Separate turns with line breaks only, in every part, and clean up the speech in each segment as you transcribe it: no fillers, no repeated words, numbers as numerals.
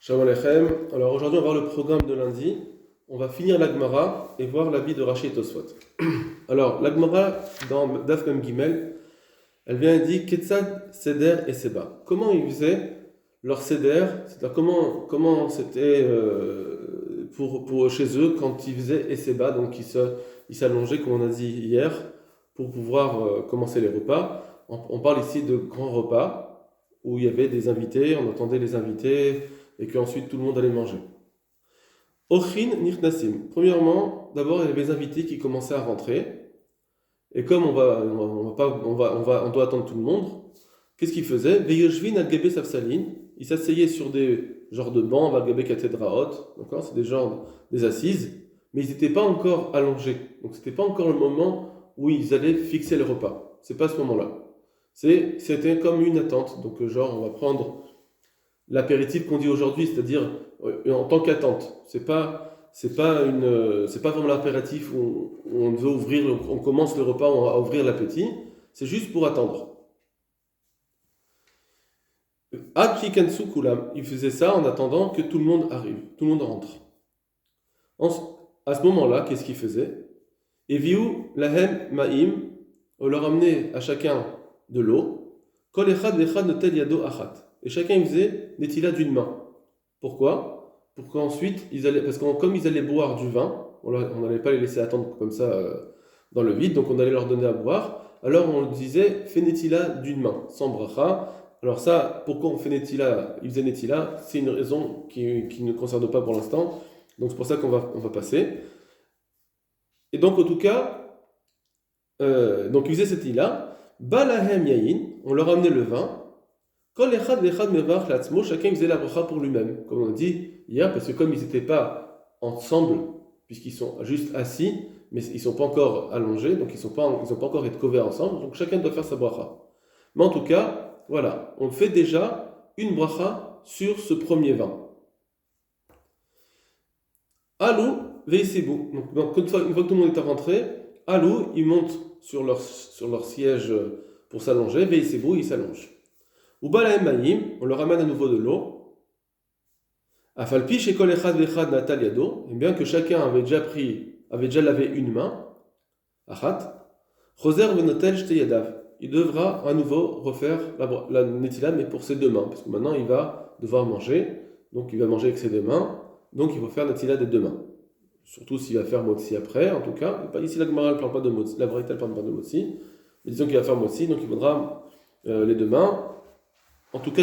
Shalom Aleichem. Alors aujourd'hui on va voir le programme de lundi. On va finir la Gemara et voir l'avis de Rashi et Tosfot. Alors la Gemara dans Daf Mem Gimel, elle vient et dit Ketzad Seder et Seba. Comment ils faisaient leur Seder, c'est-à-dire comment c'était pour chez eux quand ils faisaient et Seba, donc ils s'allongeaient comme on a dit hier pour pouvoir commencer les repas. On parle ici de grands repas où il y avait des invités, on entendait les invités et qu'ensuite tout le monde allait manger. Ochin Nirnasim. Premièrement, d'abord il y avait les invités qui commençaient à rentrer. Et comme on doit attendre tout le monde, qu'est-ce qu'ils faisaient? Veyoshvin al-Gabé Safsalin. Ils s'asseyaient sur des genres de bancs, al-Gabé Katedraot, d'accord? C'est des assises, mais ils n'étaient pas encore allongés. Donc c'était pas encore le moment où ils allaient fixer le repas. C'est pas ce moment-là. C'était comme une attente. Donc on va prendre l'apéritif qu'on dit aujourd'hui, c'est-à-dire en tant qu'attente. C'est pas vraiment l'impératif où on veut on commence le repas, on va ouvrir l'appétit. C'est juste pour attendre. Il faisait ça en attendant que tout le monde arrive, tout le monde rentre. À ce moment-là, qu'est-ce qu'il faisait? Eviu lahem ma'im, on leur amenait à chacun de l'eau. Kol echad vechad notel yado achat. Et chacun il faisait netila d'une main. Pourquoi? Pour qu'ensuite, comme ils allaient boire du vin, on n'allait pas les laisser attendre comme ça dans le vide, donc on allait leur donner à boire. Alors on disait, fais netila d'une main, sans bracha. Alors ça, pourquoi on fait netila, ils faisaient netila, c'est une raison qui ne concerne pas pour l'instant, donc c'est pour ça qu'on va passer. Et donc en tout cas, donc ils faisaient cette netila, balahem yayin, on leur amenait le vin. Chacun faisait la bracha pour lui-même, comme on a dit hier, parce que comme ils n'étaient pas ensemble, puisqu'ils sont juste assis, mais ils ne sont pas encore allongés, donc ils n'ont pas encore été couverts ensemble, donc chacun doit faire sa bracha. Mais en tout cas, voilà, on fait déjà une bracha sur ce premier vin. Alou, veisebou. Donc une fois que tout le monde est rentré, Alou, ils montent sur leur siège pour s'allonger, veisebou, ils s'allongent. Ou balahem ma'im, on leur ramène à nouveau de l'eau. Afalpi shekol echad vechad natal yado, et bien que chacun avait déjà lavé une main, achat, choser venotel shte yadav. Il devra à nouveau refaire la netila, mais pour ses deux mains, parce que maintenant il va devoir manger, donc il va manger avec ses deux mains, donc il va faire la netila des deux mains. Surtout s'il va faire motzi après, en tout cas. Ici la Gemara ne parle pas de motzi, la Braïta ne parle pas de motzi, mais disons qu'il va faire motzi, donc il faudra les deux mains. En tout cas,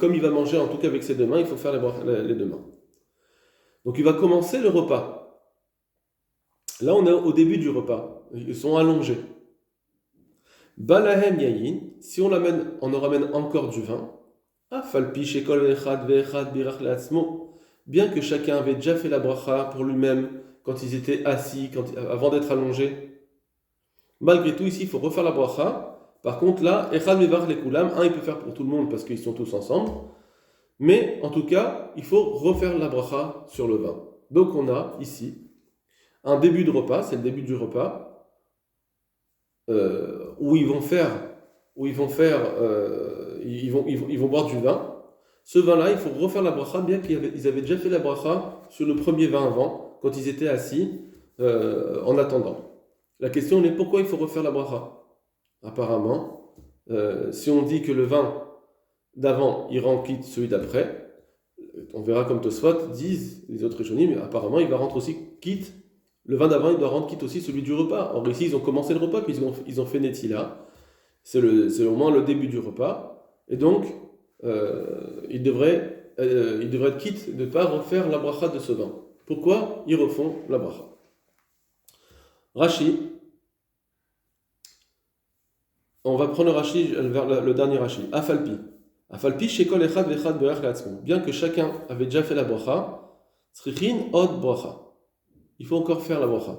comme il va manger en tout cas avec ses deux mains, il faut faire les deux mains. Donc il va commencer le repas. Là, on est au début du repas. Ils sont allongés. Balahem yayin, si on en ramène encore du vin. Afalpi shekol echad ve'echad birach le'atzmo. Bien que chacun avait déjà fait la bracha pour lui-même quand ils étaient assis, avant d'être allongés. Malgré tout, ici, il faut refaire la bracha. Par contre, là, Echad Mevar Lekulam, il peut faire pour tout le monde parce qu'ils sont tous ensemble. Mais en tout cas, il faut refaire la bracha sur le vin. Donc on a ici un début de repas, c'est le début du repas, où ils vont boire du vin. Ce vin-là, il faut refaire la bracha, bien qu'ils avaient déjà fait la bracha sur le premier vin avant, quand ils étaient assis en attendant. La question est pourquoi il faut refaire la bracha? Apparemment, si on dit que le vin d'avant, il rend quitte celui d'après, on verra comme Tosfot disent les autres Rishonim, mais apparemment il va rendre aussi quitte, le vin d'avant il doit rendre quitte aussi celui du repas. Or ici ils ont commencé le repas, puis ils ont fait netila, c'est au moins le début du repas, et donc il devrait être quitte de ne pas refaire la bracha de ce vin. Pourquoi ils refont la bracha? Rashi, on va prendre le Rashi vers le dernier Rashi. Afalpi shekol echad vechad be'ach le'atzmo. Bien que chacun avait déjà fait la bracha, tzrichin od bracha. Il faut encore faire la bracha.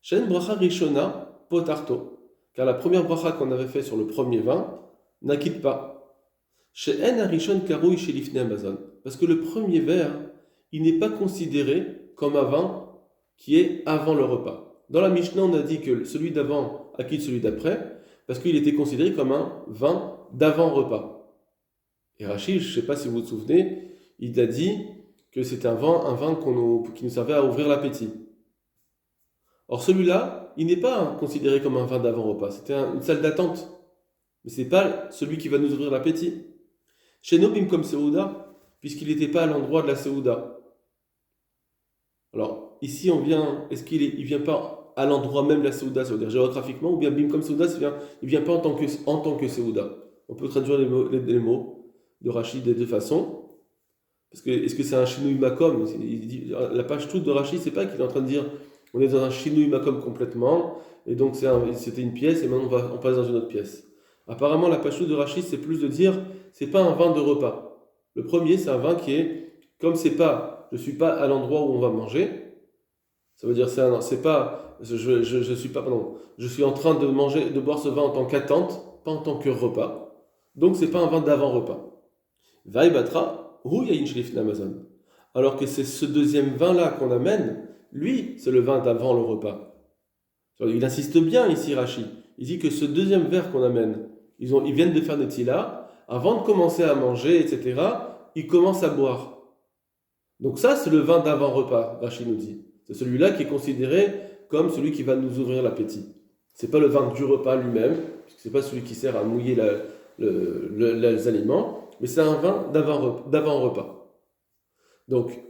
Shen bracha rishona potarto. Car la première bracha qu'on avait fait sur le premier vin n'acquitte pas. She'en harishon karouy shelifnei amazon. Parce que le premier verre, il n'est pas considéré comme un vin qui est avant le repas. Dans la Mishnah, on a dit que celui d'avant acquitte celui d'après, parce qu'il était considéré comme un vin d'avant-repas. Et Rachid, je ne sais pas si vous vous souvenez, il a dit que c'était un vin qui nous servait à ouvrir l'appétit. Or celui-là, il n'est pas considéré comme un vin d'avant-repas, c'était une salle d'attente. Mais ce n'est pas celui qui va nous ouvrir l'appétit. Chez Nobim comme Seouda, puisqu'il n'était pas à l'endroit de la Seouda. Alors, ici, est-ce qu'il vient pas à l'endroit même de la Seouda, ça veut dire géographiquement, ou bien Bim comme Seouda, il vient pas en tant que Seouda. On peut traduire les mots de Rachid de deux façons. Parce que, est-ce que c'est un Shinui Makom? La page toute de Rachid, c'est pas qu'il est en train de dire on est dans un Shinui Makom complètement, et donc c'était une pièce, et maintenant on passe dans une autre pièce. Apparemment, la page toute de Rachid, c'est plus de dire c'est pas un vin de repas. Le premier, c'est un vin qui est, comme je suis pas à l'endroit où on va manger, ça veut dire c'est pas, je suis pas, pardon, je suis en train de manger, de boire ce vin en tant qu'attente, pas en tant que repas. Donc c'est pas un vin d'avant-repas. Vaibatra, hu yain shlifnei Amazon. Alors que c'est ce deuxième vin-là qu'on amène, lui, c'est le vin d'avant le repas. Il insiste bien ici, Rachid. Il dit que ce deuxième verre qu'on amène, ils viennent de faire des tilas, avant de commencer à manger, etc., ils commencent à boire. Donc ça, c'est le vin d'avant-repas, Rachid nous dit. C'est celui-là qui est considéré comme celui qui va nous ouvrir l'appétit. C'est pas le vin du repas lui-même, puisque c'est pas celui qui sert à mouiller les aliments, mais c'est un vin d'avant-repas. Donc,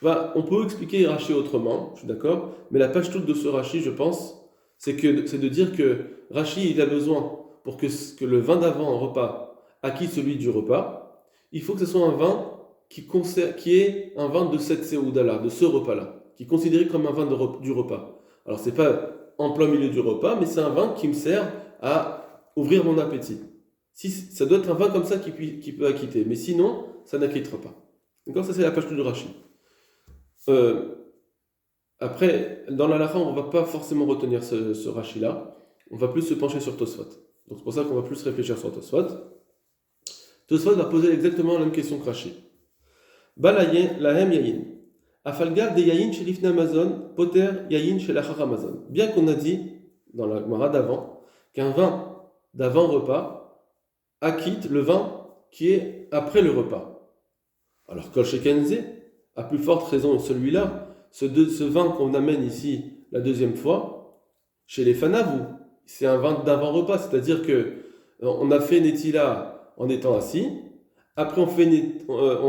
on peut expliquer Rachid autrement, je suis d'accord, mais la page toute de ce Rachid, je pense, c'est de dire que Rachid, il a besoin, pour que le vin d'avant-repas acquitte celui du repas, il faut que ce soit un vin qui est un vin de cette séouda-là, de ce repas-là, qui est considéré comme un vin du repas. Alors, c'est pas en plein milieu du repas, mais c'est un vin qui me sert à ouvrir mon appétit. Si, ça doit être un vin comme ça qui peut acquitter, mais sinon, ça n'acquittera pas. D'accord? Ça, c'est la page de Rachid. Après, dans la Lacha, on ne va pas forcément retenir ce Rashi-là. On va plus se pencher sur Tosfot. Donc, c'est pour ça qu'on va plus réfléchir sur Tosfot. Tosfot va poser exactement la même question que Rashi. Balayen lahem yayin. Afalgar de yayin chez l'ifne Amazon, poter yayin chez l'achar Amazon. Bien qu'on a dit, dans la Gemara d'avant, qu'un vin d'avant-repas acquitte le vin qui est après le repas. Alors, Kol Shekenze, à plus forte raison celui-là, ce vin qu'on amène ici la deuxième fois, chez les Fanavou, c'est un vin d'avant-repas, c'est-à-dire que on a fait Netila en étant assis, après on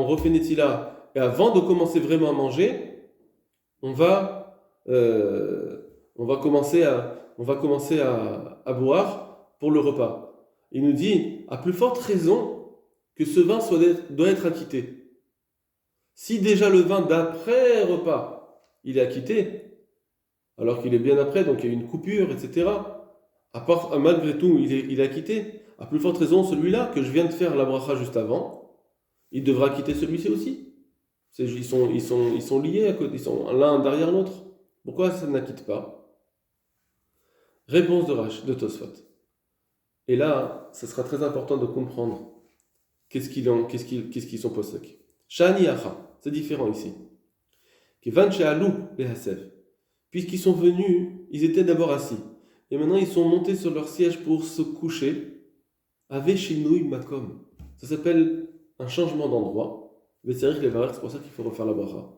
refait Netila, et avant de commencer vraiment à manger, on va commencer à boire pour le repas. Il nous dit, à plus forte raison, que ce vin doit être acquitté. Si déjà le vin d'après repas, il est acquitté, alors qu'il est bien après, donc il y a une coupure, etc. Malgré tout, il est acquitté. À plus forte raison, celui-là que je viens de faire la bracha juste avant, il devra quitter celui-ci aussi. Ils sont liés à côté, ils sont l'un derrière l'autre. Pourquoi ça n'acquitte pas? Réponse de Tosfot. Et là, ça sera très important de comprendre qu'est-ce qu'ils sont posés. Shani Acha, c'est différent ici. Puisqu'ils sont venus, ils étaient d'abord assis. Et maintenant, ils sont montés sur leur siège pour se coucher. Avec Shinui Makom. Ça s'appelle un changement d'endroit. C'est pour ça qu'il faut refaire la bracha.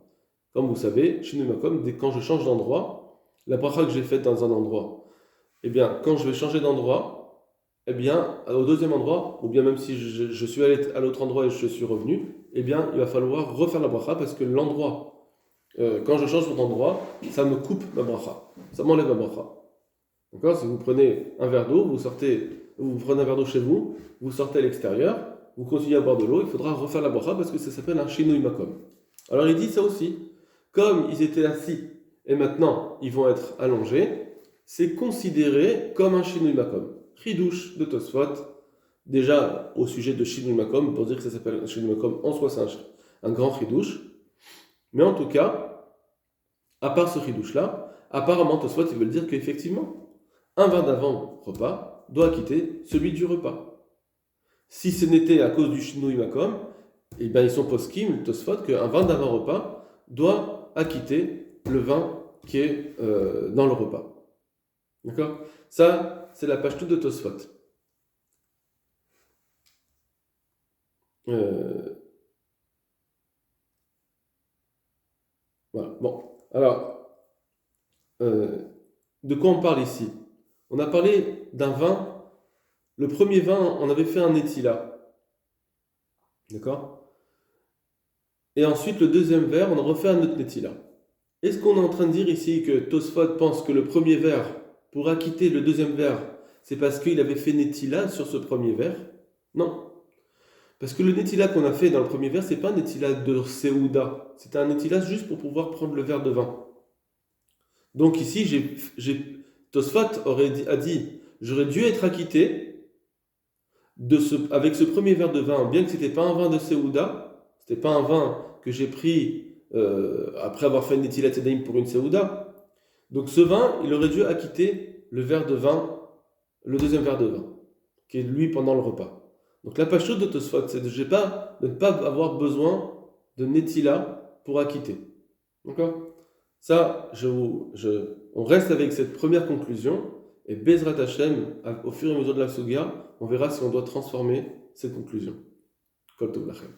Comme vous savez, Shinui Makom, quand je change d'endroit, la bracha que j'ai faite dans un endroit, eh bien, quand je vais changer d'endroit, eh bien, au deuxième endroit, ou bien même si je suis allé à l'autre endroit et je suis revenu, eh bien, il va falloir refaire la bracha parce que l'endroit, quand je change d'endroit, ça me coupe ma bracha. Ça m'enlève ma bracha. D'accord? Si vous prenez un verre d'eau, vous prenez un verre d'eau chez vous, vous sortez à l'extérieur, vous continuez à boire de l'eau, il faudra refaire la bracha parce que ça s'appelle un shinui makom. Alors il dit ça aussi. Comme ils étaient assis et maintenant ils vont être allongés, c'est considéré comme un shinui makom. Chidouche de Tosfot, déjà au sujet de shinui makom, pour dire que ça s'appelle un shinui makom, en soi c'est un grand chidouche. Mais en tout cas, à part ce chidouche-là, apparemment Tosfot ils veulent dire qu'effectivement, un vin d'avant-repas doit quitter celui du repas. Si ce n'était à cause du shinui makom, eh bien ils sont poskim, Tosfot, qu'un vin d'avant-repas doit acquitter le vin qui est dans le repas. D'accord? Ça, c'est la page toute de Tosfot. Voilà. Bon, alors, de quoi on parle ici? On a parlé d'un vin. Le premier vin, on avait fait un netila. D'accord? Et ensuite, le deuxième verre, on a refait un autre netila. Est-ce qu'on est en train de dire ici que Tosfot pense que le premier verre, pour acquitter le deuxième verre, c'est parce qu'il avait fait netila sur ce premier verre? Non. Parce que le netila qu'on a fait dans le premier verre, c'est pas un netila de Seouda. C'était un netila juste pour pouvoir prendre le verre de vin. Donc ici, Tosfot a dit, j'aurais dû être acquitté avec ce premier verre de vin, bien que c'était pas un vin de Seouda, c'était pas un vin que j'ai pris après avoir fait une Netilat Yadayim pour une Seouda. Donc ce vin, il aurait dû acquitter le verre de vin, le deuxième verre de vin, qui est lui pendant le repas. Donc la pachoute de Tosfot, c'est de ne pas avoir besoin de Netila pour acquitter. D'accord? Ça, on reste avec cette première conclusion, et Bezrat Hashem, au fur et à mesure de la Sugia, on verra si on doit transformer cette conclusion. Kol Tov Lachem.